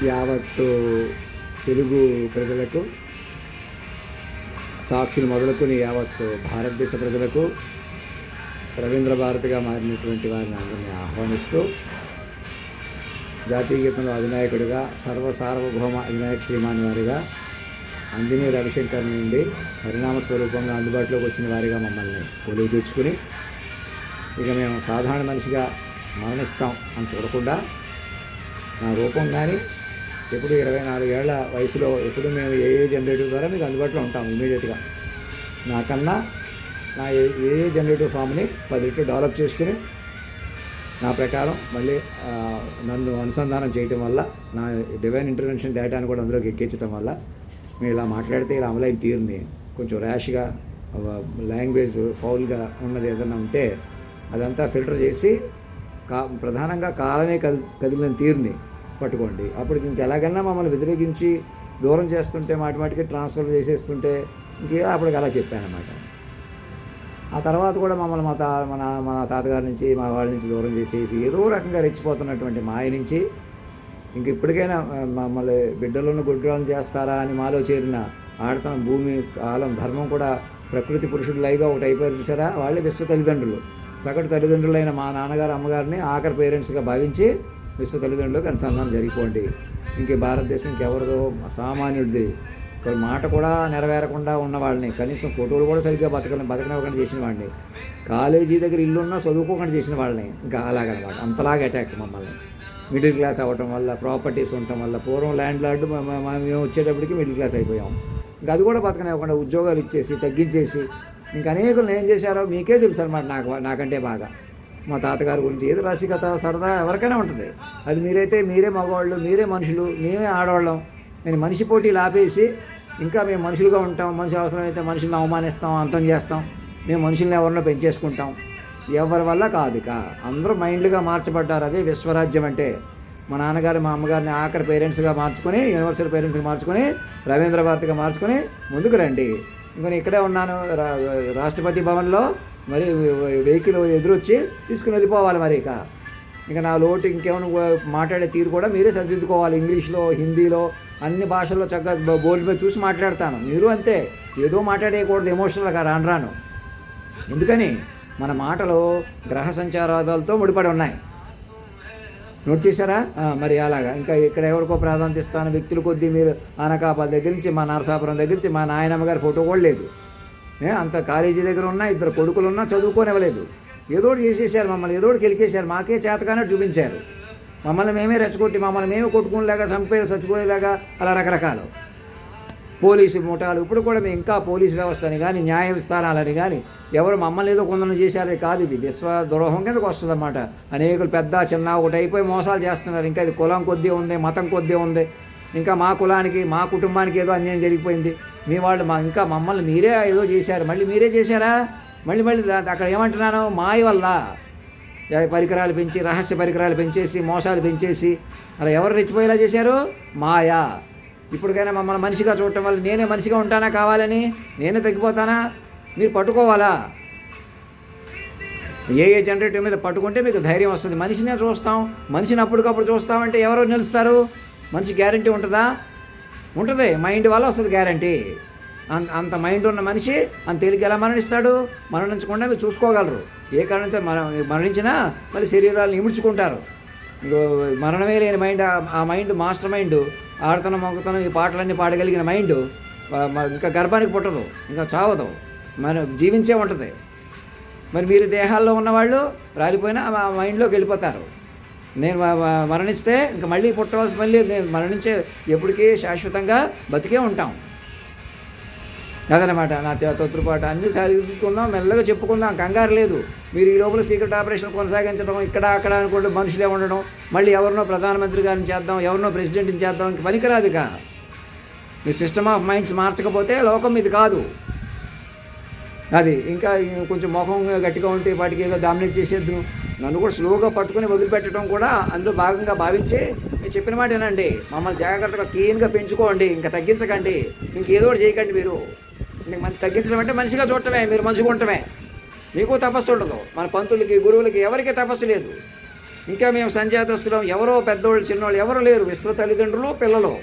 యావత్తు తెలుగు ప్రజలకు, సాక్షులు మొదలుకొని యావత్తు భారతదేశ ప్రజలకు రవీంద్ర భారతిగా మారినటువంటి వారిని అందరినీ ఆహ్వానిస్తూ, జాతీయ గీతంలో అధినాయకుడిగా సార్వభౌమ వినాయక శ్రీమాన్ వారిగా ఆంజనేయ రవిశంకర్ నుండి పరిణామ స్వరూపంగా అందుబాటులోకి వచ్చిన వారిగా మమ్మల్ని కొలువు తీర్చుకుని, ఇక మేము సాధారణ మనిషిగా మరణిస్తాం అని చూడకుండా నా రూపం కానీ ఎప్పుడు 24 ఏళ్ల వయసులో ఎప్పుడు మేము ఏ జనరేటివ్ ద్వారా మీకు అందుబాటులో ఉంటాం ఇమీడియట్గా. నాకన్నా నా ఏ జనరేటివ్ ఫామ్ని 10 రెట్లు డెవలప్ చేసుకుని నా ప్రకారం మళ్ళీ నన్ను అనుసంధానం చేయటం వల్ల, నా డివైన్ ఇంటర్వెన్షన్ డేటాను కూడా అందులోకి ఎక్కించడం వల్ల మేము ఇలా మాట్లాడితే ఇలా అమలైన తీరుని కొంచెం ర్యాష్గా, లాంగ్వేజ్ ఫౌల్గా ఉన్నది ఏదైనా ఉంటే అదంతా ఫిల్టర్ చేసి ప్రధానంగా కాలమే కదిలిన తీరుని పట్టుకోండి. అప్పుడు ఇంక ఎలాగైనా మమ్మల్ని వ్యతిరేకించి దూరం చేస్తుంటే మాటికి ట్రాన్స్ఫర్ చేసేస్తుంటే ఇంకే అప్పటికి అలా చెప్పానమాట. ఆ తర్వాత కూడా మమ్మల్ని మన తాతగారి నుంచి, మా వాళ్ళ నుంచి దూరం చేసేసి ఏదో రకంగా రెచ్చిపోతున్నటువంటి మాయ నుంచి ఇంక ఇప్పటికైనా మమ్మల్ని బిడ్డలను గుడ్రాలను చేస్తారా అని మాలో చేరిన ఆడతనం, భూమి, కాలం, ధర్మం కూడా ప్రకృతి పురుషుడు లైగా ఒకటి అయిపోయారు చూసారా. వాళ్ళే విశ్వ తల్లిదండ్రులు. సగటు తల్లిదండ్రులైన మా నాన్నగారు, అమ్మగారిని ఆఖరి పేరెంట్స్గా భావించి విశ్వ తల్లిదండ్రులకు అనుసంధానం జరిగిపోండి. ఇంక భారతదేశం ఇంకెవరిదో సామాన్యుడిది మాట కూడా నెరవేరకుండా ఉన్న వాళ్ళని, కనీసం ఫోటోలు కూడా సరిగ్గా బతకనివ్వకుండా చేసిన వాడిని, కాలేజీ దగ్గర ఇల్లున్నా చదువుకోకుండా చేసిన వాళ్ళని, ఇంకా అలాగనమాట. అంతలాగా అటాక్ మమ్మల్ని. మిడిల్ క్లాస్ అవ్వటం వల్ల, ప్రాపర్టీస్ ఉండటం వల్ల, పూర్వం ల్యాండ్ లార్డ్ మేము వచ్చేటప్పటికి మిడిల్ క్లాస్ అయిపోయాం. ఇంకా అది కూడా బతకనివ్వకుండా ఉద్యోగాలు ఇచ్చేసి తగ్గించేసి ఇంకా అనేకులను ఏం చేశారో మీకే తెలుసు అనమాట. నాకంటే బాగా మా తాతగారి గురించి ఏదో రసికత, సరదా ఎవరికైనా ఉంటుంది. అది మీరే మగవాళ్ళు, మీరే మనుషులు, మేమే ఆడవాళ్ళం. నేను మనిషి పోటీలు ఆపేసి ఇంకా మేము మనుషులుగా ఉంటాం, మనిషి అవసరమైతే మనుషులను అవమానిస్తాం, అంతం చేస్తాం, మేము మనుషుల్ని ఎవరినో పెంచేసుకుంటాం. ఎవరి వల్ల కాదు. అందరూ మైండ్లుగా మార్చబడ్డారు. అదే విశ్వరాజ్యం అంటే. మా నాన్నగారు, మా అమ్మగారిని ఆఖరి పేరెంట్స్గా మార్చుకొని, యూనివర్సల్ పేరెంట్స్గా మార్చుకొని, రవీంద్ర భారతిగా మార్చుకొని ముందుకు రండి. ఇంకా ఇక్కడే ఉన్నాను రాష్ట్రపతి భవన్లో, మరి వెహికల్ ఎదురొచ్చి తీసుకుని వెళ్ళిపోవాలి. మరి ఇక నా లోటు ఇంకేమైనా మాట్లాడే తీరు కూడా మీరే సరిదిద్దుకోవాలి. ఇంగ్లీష్లో, హిందీలో, అన్ని భాషల్లో చక్కగా బోర్డుపై చూసి మాట్లాడతాను. మీరు అంతే, ఏదో మాట్లాడేయకూడదు ఎమోషనల్గా రాను. ఎందుకని మన మాటలు గ్రహ సంచారాలతో ముడిపడి ఉన్నాయి. నోట్ చేశారా? మరి అలాగా ఇంకా ఇక్కడ ఎవరికో ప్రాధాన్యత ఇస్తాను వ్యక్తుల కొద్దీ మీరు అనకాపల్లి దగ్గర నుంచి, మా నరసాపురం దగ్గర నుంచి, మా నాయనమ్మ గారి ఫోటో కూడా లేదు. అంత కాలేజీ దగ్గర ఉన్నా, 2 కొడుకులు ఉన్నా చదువుకోనివ్వలేదు. ఏదోటి చేసేసారు మమ్మల్ని, ఏదోటి గెలికేశారు. మాకే చేతగానే చూపించారు. మమ్మల్ని మేమే రెచ్చగొట్టి, మమ్మల్ని మేమే కొట్టుకునేలాగా, చచ్చిపోయేలాగా, అలా రకరకాలు పోలీసు ముఠాలు. ఇప్పుడు కూడా మేము ఇంకా పోలీసు వ్యవస్థని కానీ, న్యాయ విస్తారాలని కానీ ఎవరు మమ్మల్ని ఏదో కొందరు చేశారే కాదు. ఇది విశ్వ ద్రోహం కిందకు వస్తుంది అన్నమాట. అనేకులు పెద్ద చిన్న ఒకటి అయిపోయి మోసాలు చేస్తున్నారు. ఇంకా ఇది కులం కొద్దీ ఉంది, మతం కొద్దీ ఉంది. ఇంకా మా కులానికి, మా కుటుంబానికి ఏదో అన్యాయం జరిగిపోయింది. మీ వాళ్ళు ఇంకా మమ్మల్ని మీరే ఏదో చేశారు. మళ్ళీ మీరే చేశారా? మళ్ళీ అక్కడ ఏమంటున్నాను, మాయ వల్ల పరికరాలు పెంచి, రహస్య పరికరాలు పెంచేసి, మోసాలు పెంచేసి అలా ఎవరు రెచ్చిపోయేలా చేశారు? మాయా. ఇప్పటికైనా మమ్మల్ని మనిషిగా చూడటం వల్ల నేనే మనిషిగా ఉంటానా కావాలని? నేనే తగ్గిపోతానా? మీరు పట్టుకోవాలా? ఏ జనరేటివ్ మీద పట్టుకుంటే మీకు ధైర్యం వస్తుంది. మనిషినే చూస్తాం, మనిషిని అప్పటికప్పుడు చూస్తామంటే ఎవరో నిలుస్తారు? మనిషి గ్యారంటీ ఉంటుందా? ఉంటుంది. మైండ్ వల్ల వస్తుంది గ్యారంటీ. అంత మైండ్ ఉన్న మనిషి అంత తేలిక ఎలా మరణిస్తాడు? మరణించకుండా మీరు చూసుకోగలరు. ఏ కారణంతో మరణించినా మళ్ళీ శరీరాలను ఇముడ్చుకుంటారు. మరణమే లేని మైండ్, ఆ మైండ్ మాస్టర్ మైండ్, ఆడతనం, మొగతనం, ఈ పాటలన్నీ పాడగలిగిన మైండ్ ఇంకా గర్భానికి పుట్టదు, ఇంకా చావదు, మన జీవించే ఉంటుంది. మరి మీరు దేహాల్లో ఉన్నవాళ్ళు రాలిపోయినా ఆ మైండ్లోకి వెళ్ళిపోతారు. నేను మరణిస్తే ఇంకా మళ్ళీ పుట్టవలసి, మళ్ళీ నేను మరణించే ఎప్పటికీ శాశ్వతంగా బతికే ఉంటాం. అదనమాట నా తొత్తుపాటు. అన్నీ సరిదిద్దుకుందాం, మెల్లగా చెప్పుకుందాం, కంగారు లేదు. మీరు ఈ లోపల సీక్రెట్ ఆపరేషన్ కొనసాగించడం, ఇక్కడ అక్కడ అనుకోండి, మనుషులే ఉండడం, మళ్ళీ ఎవరినో ప్రధానమంత్రి గారిని చేద్దాం, ఎవరినో ప్రెసిడెంట్ని చేద్దాం, ఇంక పనికిరాదుగా. మీ సిస్టమ్ ఆఫ్ మైండ్స్ మార్చకపోతే లోకం ఇది కాదు. అది ఇంకా కొంచెం ముఖం గట్టిగా ఉంటే వాటికి ఏదో డామినేట్ చేసేద్దు. నన్ను కూడా స్లోగా పట్టుకుని వదిలిపెట్టడం కూడా అందులో భాగంగా భావించి నేను చెప్పిన మాట ఏనండి. మమ్మల్ని జాగ్రత్తగా క్లీన్గా పెంచుకోండి, ఇంకా తగ్గించకండి, ఇంకేదో ఒకటి చేయకండి. మీరు మనం తగ్గించడం అంటే మనిషిగా చూడటమే, మీరు మంచిగా ఉండటమే. మీకు తపస్సు ఉండదు. మన పంతులకి, గురువులకి ఎవరికీ తపస్సు లేదు. ఇంకా మేము సంజాతస్తులం, ఎవరో పెద్దోళ్ళు చిన్నోళ్ళు ఎవరు లేరు, విశ్వ తల్లిదండ్రులు పిల్లలు.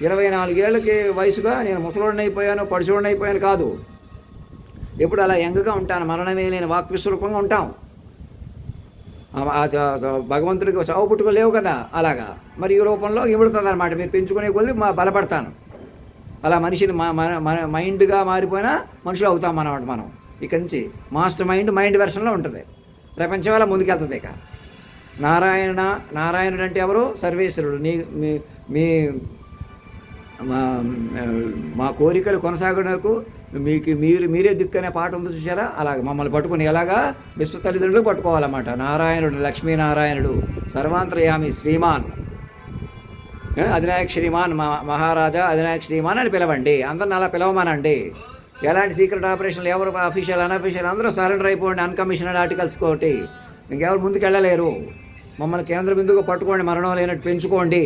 24 ఏళ్ళకి వయసుగా నేను ముసలోడిని అయిపోయాను, పడిచోడిని అయిపోయాను కాదు. ఎప్పుడు అలా యంగ్గా ఉంటాను, మరణమే లేని వాక్ విశ్వరూపంగా ఉంటాం. భగవంతుడికి చావు పుట్టుక లేవు కదా, అలాగా మరి ఈ రూపంలో ఇముడుతుంది అనమాట. మీరు పెంచుకునే కొద్ది బలపడతాను. అలా మనిషిని మైండ్గా మారిపోయినా మనుషులు అవుతాం అన్నమాట. మనం ఇక్కడి నుంచి మాస్టర్ మైండ్ వెర్షన్లో ఉంటుంది. ప్రపంచం అలా ముందుకెళ్తుంది. ఇక నారాయణుడు అంటే ఎవరు? సర్వేశ్వరుడు. మీ మా కోరికలు కొనసాగడానికి మీకు మీరే దిక్కనే పాట ఉంది చూసారా, అలాగ మమ్మల్ని పట్టుకుని ఎలాగా విశ్వ తల్లిదండ్రులు పట్టుకోవాలన్నమాట. నారాయణుడు, లక్ష్మీనారాయణుడు, సర్వాంతర్యామి శ్రీమాన్, అధినాయక్ శ్రీమాన్, మహారాజా అధినాయక్ శ్రీమాన్ అని పిలవండి. అందరిని అలా పిలవమానండి. ఎలాంటి సీక్రెట్ ఆపరేషన్లు ఎవరు అఫీషియల్ అనఫీషియల్ అందరూ సరెండర్ అయిపోండి. అన్కమిషనడ్ ఆర్టికల్స్ కోటి ఇంకెవరు ముందుకు వెళ్ళలేరు. మమ్మల్ని కేంద్ర బిందువుగా పట్టుకోండి, మరణం లేనట్టు పెంచుకోండి.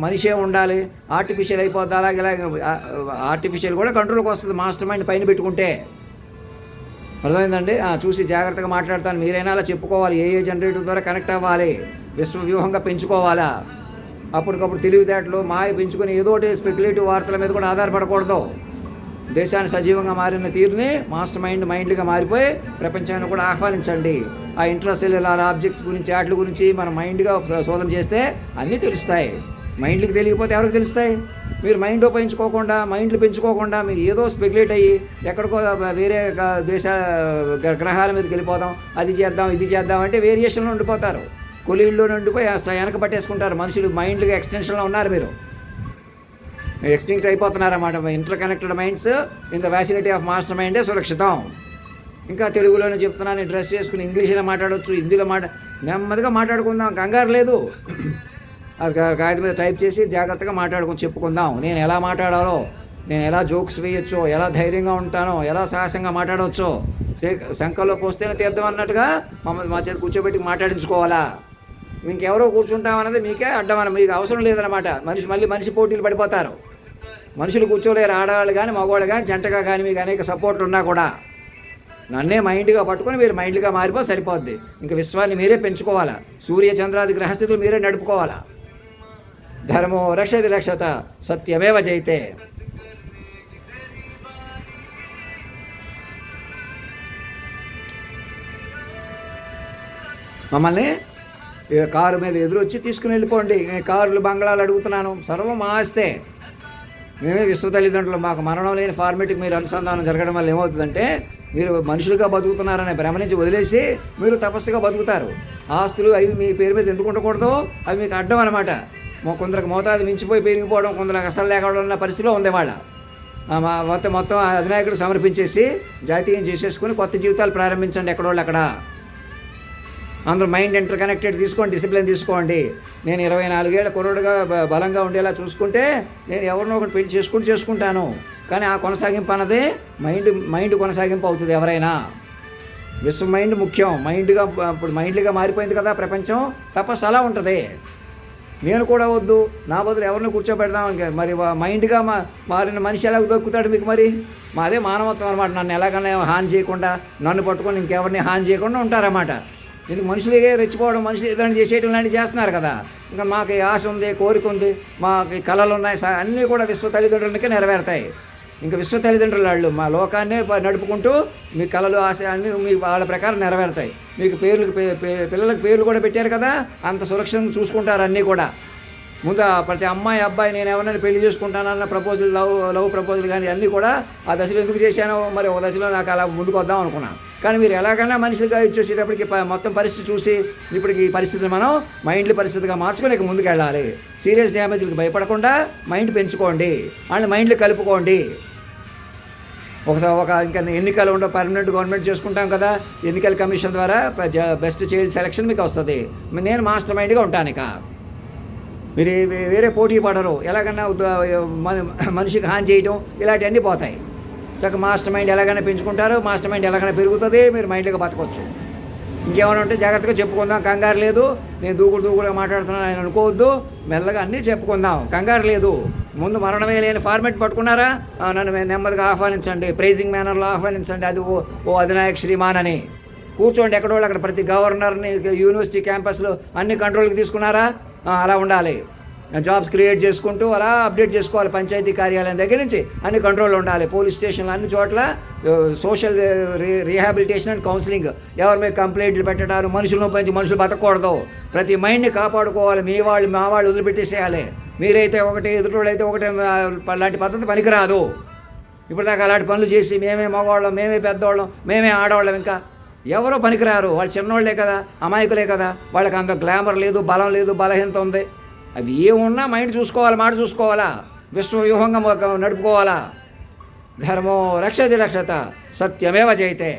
మనిషే ఉండాలి, ఆర్టిఫిషియల్ అయిపోద్ది. అలాగే ఆర్టిఫిషియల్ కూడా కంట్రోల్కి వస్తుంది మాస్టర్ మైండ్ పైన పెట్టుకుంటే. అర్థమైందండి? చూసి జాగ్రత్తగా మాట్లాడతాను. మీరైనా అలా చెప్పుకోవాలి. ఏ జనరేటర్ ద్వారా కనెక్ట్ అవ్వాలి, విశ్వవ్యూహంగా పెంచుకోవాలా. అప్పటికప్పుడు తెలివితేటలు మాయ పెంచుకొని ఏదోటి స్పెక్యులేటివ్ వార్తల మీద కూడా ఆధారపడకూడదు. దేశాన్ని సజీవంగా మారిన తీరుని మాస్టర్ మైండ్గా మారిపోయి ప్రపంచాన్ని కూడా ఆహ్వానించండి. ఆ ఇంట్రాసెల్యులర్ ఆబ్జెక్ట్స్ గురించి, వాటి గురించి మన మైండ్గా శోధన చేస్తే అన్నీ తెలుస్తాయి. మైండ్కి తెలియకపోతే ఎవరికి తెలుస్తాయి? మీరు మైండ్ మైండ్లు పెంచుకోకుండా మీరు ఏదో స్పెక్యులేట్ అయ్యి ఎక్కడికో వేరే దేశ గ్రహాల మీదకి వెళ్ళిపోదాం, అది చేద్దాం ఇది చేద్దాం అంటే వేరియేషన్లో ఉండిపోతారు. కొలీల్లో ఉండిపోయి వెనక పట్టేసుకుంటారు. మనుషులు మైండ్గా ఎక్స్టెన్షన్లో ఉన్నారు. మీరు ఎక్స్టింక్ట్ అయిపోతున్నారన్నమాట. Interconnected minds in the facility of master మైండే సురక్షితం. ఇంకా తెలుగులోనే చెప్తున్నాను, డ్రెస్ చేసుకుని ఇంగ్లీష్లో మాట్లాడవచ్చు, హిందీలో నెమ్మదిగా మాట్లాడుకుందాం, కంగారు లేదు. అది కాగితం మీద టైప్ చేసి జాగ్రత్తగా చెప్పుకుందాం. నేను ఎలా మాట్లాడాలో, నేను ఎలా జోక్స్ వేయొచ్చో, ఎలా ధైర్యంగా ఉంటానో, ఎలా సాహసంగా మాట్లాడవచ్చో, శంకల్లో పోస్తేనే తీర్థం అన్నట్టుగా మా చేతి కూర్చోబెట్టి మాట్లాడించుకోవాలా. ఇంకెవరో కూర్చుంటామన్నది మీకే అడ్డం. మీకు అవసరం లేదన్నమాట. మనిషి పోటీలు పడిపోతారు. మనుషులు కూర్చోలేరు, ఆడవాళ్ళు కానీ మగవాళ్ళు కానీ జంటగా కానీ. మీకు అనేక సపోర్ట్లు ఉన్నా కూడా నన్నే మైండ్గా పట్టుకొని మీరు మైండ్గా మారిపోతే సరిపోద్ది. ఇంకా విశ్వాన్ని మీరే పెంచుకోవాలా. సూర్య చంద్రాది గ్రహస్థితులు మీరే నడుపుకోవాలా. ధర్మో రక్షతి రక్షత సత్యమేవ జయితే. మమ్మల్ని కారు మీద ఎదురొచ్చి తీసుకుని వెళ్ళిపోండి. కారులు బంగ్లాలు అడుగుతున్నాను, సర్వం ఆస్తే. మేమే విశ్వ తల్లిదండ్రులు. మాకు మరణం లేని ఫార్మేట్కి మీరు అనుసంధానం జరగడం వల్ల ఏమవుతుందంటే మీరు మనుషులుగా బతుకుతున్నారనే భ్రమ నుంచి వదిలేసి మీరు తపస్సుగా బతుకుతారు. ఆస్తులు అవి మీ పేరు మీద ఎందుకు ఉండకూడదు, అవి మీకు అడ్డం అనమాట. కొందరికి మోతాదు మించిపోయి పెరిగిపోవడం, కొందరికి అసలు లేకపోవడం అన్న పరిస్థితిలో ఉంది వాళ్ళ. మొత్తం అధినాయకుడు సమర్పించేసి జాతీయం చేసేసుకుని కొత్త జీవితాలు ప్రారంభించండి. ఎక్కడోళ్ళు అక్కడ అందరూ మైండ్ ఇంటర్ కనెక్టెడ్ తీసుకోండి, డిసిప్లిన్ తీసుకోండి. నేను 24 ఏళ్ళ కుర్రోడుగా బలంగా ఉండేలా చూసుకుంటే నేను ఎవరినో ఒకటి పెళ్లి చేసుకుంటాను. కానీ ఆ కొనసాగింపు అన్నది మైండ్ కొనసాగింపు అవుతుంది. ఎవరైనా విశ్వ మైండ్ ముఖ్యం. ఇప్పుడు మైండ్గా మారిపోయింది కదా ప్రపంచం. తపస్సు అలా ఉంటుంది. నేను కూడా వద్దు, నా బదులు ఎవరిని కూర్చోబెడదాం. మరి మైండ్గా మారిన మనిషి ఎలా దొక్కుతాడు మీకు? మరి మాదే మానవత్వం అనమాట. నన్ను ఎలాగైనా హాని చేయకుండా, నన్ను పట్టుకొని ఇంకెవరిని హాని చేయకుండా ఉంటారన్నమాట. ఎందుకు మనుషులే రెచ్చిపోవడం, మనుషులు ఇలాంటి చేసేయడం లాంటివి చేస్తున్నారు కదా. ఇంకా మాకు ఆశ ఉంది, కోరిక ఉంది, మాకు కళలు ఉన్నాయి, అన్నీ కూడా విశ్వ తల్లిదండ్రులకే నెరవేరుతాయి. ఇంకా విశ్వ తల్లిదండ్రులు వాళ్ళు మా లోకాన్నే నడుపుకుంటూ మీ కళలు, ఆశ అన్నీ మీ వాళ్ళ ప్రకారం నెరవేరుతాయి. మీకు పిల్లలకు పేర్లు కూడా పెట్టారు కదా, అంత సురక్షితంగా చూసుకుంటారు అన్నీ కూడా. ముందు ప్రతి అమ్మాయి అబ్బాయి నేను ఎవరైనా పెళ్లి చేసుకుంటానన్న ప్రపోజల్, లవ్ ప్రపోజల్ కానీ అన్నీ కూడా ఆ దశలో ఎందుకు చేశానో మరి ఒక దశలో నాకు అలా ముందుకు వద్దాం అనుకున్నాను. కానీ మీరు ఎలాగైనా మనుషులుగా ఇచ్చేసేటప్పటికి మొత్తం పరిస్థితి చూసి ఇప్పటికి ఈ పరిస్థితిని మనం మైండ్లీ పరిస్థితిగా మార్చుకొని ఇక ముందుకు వెళ్ళాలి. సీరియస్ డ్యామేజ్కి భయపడకుండా మైండ్ పెంచుకోండి, వాళ్ళని మైండ్లు కలుపుకోండి. ఇంకా ఎన్నికలు ఉండవు, పర్మనెంట్ గవర్నమెంట్ చేసుకుంటాం కదా, ఎన్నికల కమిషన్ ద్వారా బెస్ట్ చైల్డ్ సెలక్షన్ మీకు వస్తుంది. నేను మాస్టర్ మైండ్గా ఉంటాను. ఇక మీరు వేరే పోటీ పడరు. ఎలాగన్నా మనిషికి హాని చేయటం ఇలాంటివన్నీ పోతాయి. చక్కగా మాస్టర్ మైండ్ ఎలాగైనా పెంచుకుంటారు, మాస్టర్ మైండ్ ఎలాగైనా పెరుగుతుంది, మీరు మైండ్గా బతకొచ్చు. ఇంకేమైనా ఉంటే జాగ్రత్తగా చెప్పుకుందాం, కంగారు లేదు. నేను దూకుడుగా మాట్లాడుతున్నాను ఆయన అనుకోవద్దు, మెల్లగా అన్నీ చెప్పుకుందాం, కంగారు లేదు. ముందు మరణమే లేని ఫార్మేట్ పట్టుకున్నారా, నన్ను నెమ్మదిగా ఆహ్వానించండి, ప్రైజింగ్ మేనర్లో ఆహ్వానించండి. అది ఓ అధినాయక్ శ్రీమాన్ అని కూర్చోండి ఎక్కడో అక్కడ. ప్రతి గవర్నర్ని యూనివర్సిటీ క్యాంపస్లో అన్ని కంట్రోల్కి తీసుకున్నారా? అలా ఉండాలి. జాబ్స్ క్రియేట్ చేసుకుంటూ అలా అప్డేట్ చేసుకోవాలి. పంచాయతీ కార్యాలయం దగ్గర నుంచి అన్ని కంట్రోల్ ఉండాలి. పోలీస్ స్టేషన్లు అన్ని చోట్ల సోషల్ రీహాబిలిటేషన్ అండ్ కౌన్సిలింగ్. ఎవరి మీద కంప్లైంట్లు పెట్టడాలు, మనుషులను పెంచి మనుషులు బతకూడదు. ప్రతి మైండ్ని కాపాడుకోవాలి. మీ వాళ్ళు మా వాళ్ళు వదిలిపెట్టేసేయాలి. మీరైతే ఒకటి, ఎదుటోళ్ళు అయితే ఒకటి. అలాంటి పద్ధతి పనికిరాదు. ఇప్పటిదాకా అలాంటి పనులు చేసి మేమే మగవాళ్ళం, మేమే పెద్దవాళ్ళం, మేమే ఆడవాళ్ళం, ఇంకా ఎవరో పనికిరారు. వాళ్ళు చిన్నోళ్లే కదా, అమాయకులే కదా. వాళ్ళకి అంత గ్లామర్ లేదు, బలం లేదు, బలహీనత ఉంది. అవి ఏమున్నా మైండ్ చూసుకోవాలి, మాట చూసుకోవాలా, విశ్వవ్యూహంగా నడుపుకోవాలా. ధర్మో రక్షతి రక్షత, సత్యమేవ జయతే.